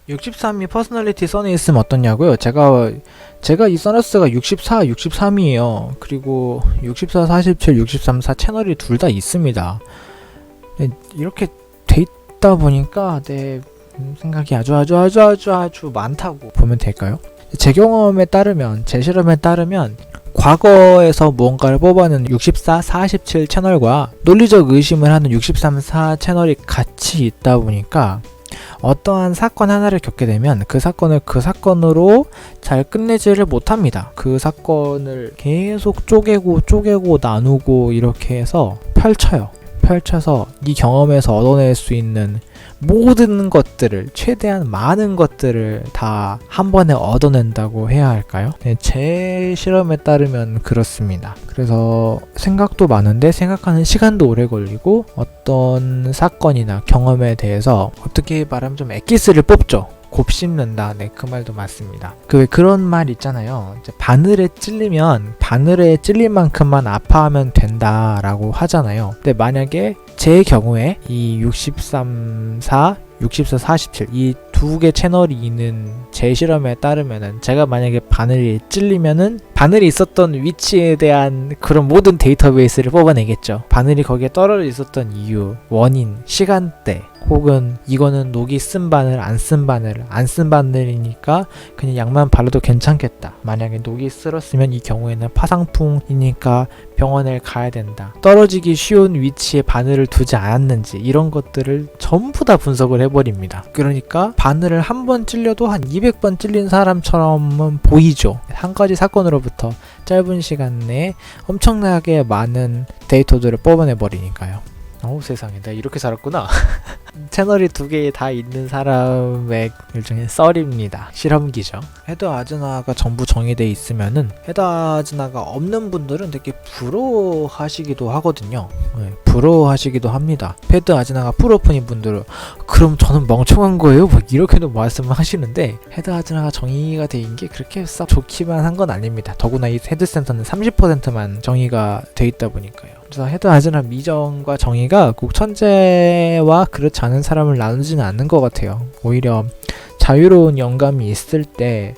63이 퍼스널리티 선에 있으면 어떠냐고요? 제가 이 서너스가 64, 63이에요. 그리고 64, 47, 63, 4 채널이 둘 다 있습니다. 이렇게 돼 있다 보니까 내 생각이 아주 많다고 보면 될까요? 제 경험에 따르면, 제 실험에 따르면 과거에서 무언가를 뽑아낸 64, 47 채널과 논리적 의심을 하는 63, 4 채널이 같이 있다 보니까 어떠한 사건 하나를 겪게 되면 그 사건을 그 사건으로 잘 끝내지를 못합니다. 그 사건을 계속 쪼개고 나누고 이렇게 해서 펼쳐서 이 경험에서 얻어낼 수 있는 모든 것들을, 최대한 많은 것들을 다 한 번에 얻어낸다고 해야 할까요? 네, 제 실험에 따르면 그렇습니다. 그래서 생각도 많은데 생각하는 시간도 오래 걸리고 어떤 사건이나 경험에 대해서 어떻게 말하면 좀 엑기스를 뽑죠. 곱씹는다. 네, 그 말도 맞습니다. 그런 말 있잖아요. 이제 바늘에 찔리면 바늘에 찔린 만큼만 아파하면 된다라고 하잖아요. 근데 만약에 제 경우에 이 63, 4, 64, 47 이 두 개 채널이 있는 제 실험에 따르면은 제가 만약에 바늘이 찔리면은 바늘이 있었던 위치에 대한 그런 모든 데이터베이스를 뽑아내겠죠. 바늘이 거기에 떨어져 있었던 이유, 원인, 시간대, 혹은 이거는 녹이 쓴 바늘, 안 쓴 바늘, 안 쓴 바늘이니까 그냥 약만 발라도 괜찮겠다. 만약에 녹이 쓸었으면 이 경우에는 파상풍이니까 병원에 가야 된다. 떨어지기 쉬운 위치에 바늘을 두지 않았는지 이런 것들을 전부 다 분석을 해버립니다. 그러니까 바늘을 한 번 찔려도 한 200번 찔린 사람처럼은 보이죠. 한 가지 사건으로부터 짧은 시간 내에 엄청나게 많은 데이터들을 뽑아내버리니까요. 세상에, 내가 이렇게 살았구나. 채널이 두 개 다 있는 사람의 일종의 썰입니다. 실험기죠. 헤드 아즈나가 전부 정의되어 있으면은 헤드 아즈나가 없는 분들은 되게 부러워하시기도 하거든요. 네, 부러워하시기도 합니다. 헤드 아즈나가 풀오픈인 분들은 그럼 저는 멍청한 거예요? 뭐 이렇게도 말씀을 하시는데 헤드 아즈나가 정의가 되어 게 그렇게 싹 좋기만 한 건 아닙니다. 더구나 이 헤드 센서는 30%만 정의가 되어 있다 보니까요. 그래서 헤드 아즈나 미정과 정의가 꼭 천재와 그렇지 않은 사람을 나누지는 않는 것 같아요. 오히려 자유로운 영감이 있을 때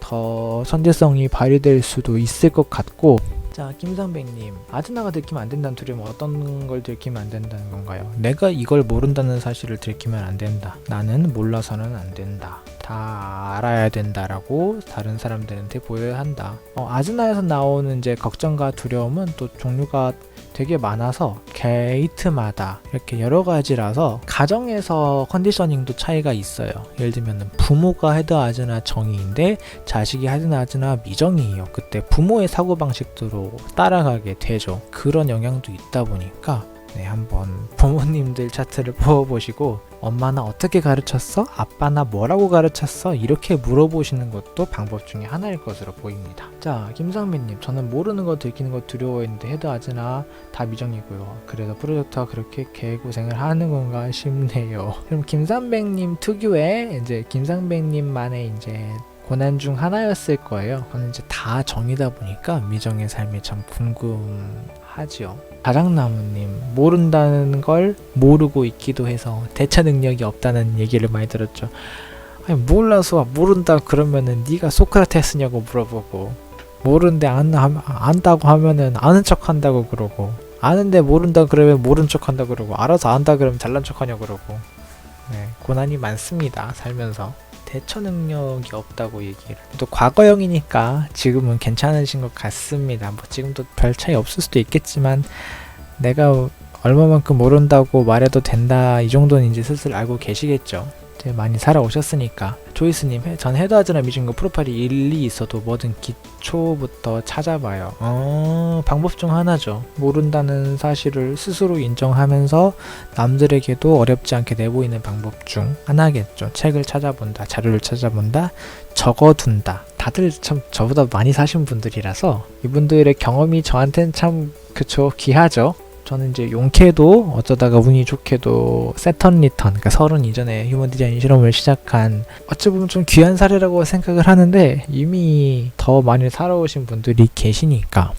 더 천재성이 발휘될 수도 있을 것 같고. 자, 김상백님, 아즈나가 들키면 안 된다는 두려움, 어떤 걸 들키면 안 된다는 건가요? 내가 이걸 모른다는 사실을 들키면 안 된다. 나는 몰라서는 안 된다. 다 알아야 된다라고 다른 사람들한테 보여야 한다. 아즈나에서 나오는 이제 걱정과 두려움은 또 종류가 되게 많아서 게이트마다 이렇게 여러 가지라서 가정에서 컨디셔닝도 차이가 있어요. 예를 들면 부모가 헤드 아즈나 정의인데 자식이 헤드 아즈나 미정이에요. 그때 부모의 사고방식대로 따라가게 되죠. 그런 영향도 있다 보니까 한번 부모님들 차트를 뽑아보시고 엄마나 어떻게 가르쳤어? 아빠나 뭐라고 가르쳤어? 이렇게 물어보시는 것도 방법 중에 하나일 것으로 보입니다. 자, 김상민님, 저는 모르는 거 들키는 거 두려워했는데 헤드 아즈나 다 미정이고요. 그래서 프로젝터가 그렇게 개고생을 하는 건가 싶네요. 그럼 김상백님 특유의 이제 김상백님만의 이제 고난 중 하나였을 거예요. 그건 이제 다 정이다 보니까 미정의 삶이 참 궁금하지요. 자작나무님, 모른다는 걸 모르고 있기도 해서 대처 능력이 없다는 얘기를 많이 들었죠. 아니, 몰라서 모른다 그러면은 네가 소크라테스냐고 물어보고, 모르는데 안다고 하면은 아는 척 한다고 그러고, 아는데 모른다 그러면 모른 척 한다고 그러고, 알아서 안다 그러면 잘난 척 하냐고 그러고. 네, 고난이 많습니다, 살면서. 대처 능력이 없다고 얘기를. 또 과거형이니까 지금은 괜찮으신 것 같습니다. 뭐 지금도 별 차이 없을 수도 있겠지만 내가 얼마만큼 모른다고 말해도 된다, 이 정도는 이제 슬슬 알고 계시겠죠. 이제 많이 살아오셨으니까. 조이스님, 전 헤드 아즈나 미중과 프로파일이 일리 있어도 뭐든 기초부터 찾아봐요. 방법 중 하나죠. 모른다는 사실을 스스로 인정하면서 남들에게도 어렵지 않게 내보이는 방법 중 하나겠죠. 책을 찾아본다, 자료를 찾아본다, 적어둔다. 다들 참 저보다 많이 사신 분들이라서 이분들의 경험이 저한테는 참 귀하죠. 저는 이제 용케도 어쩌다가 운이 좋게도 세턴 리턴, 그러니까 30 이전에 휴먼 디자인 실험을 시작한, 어찌 보면 좀 귀한 사례라고 생각을 하는데 이미 더 많이 살아오신 분들이 계시니까.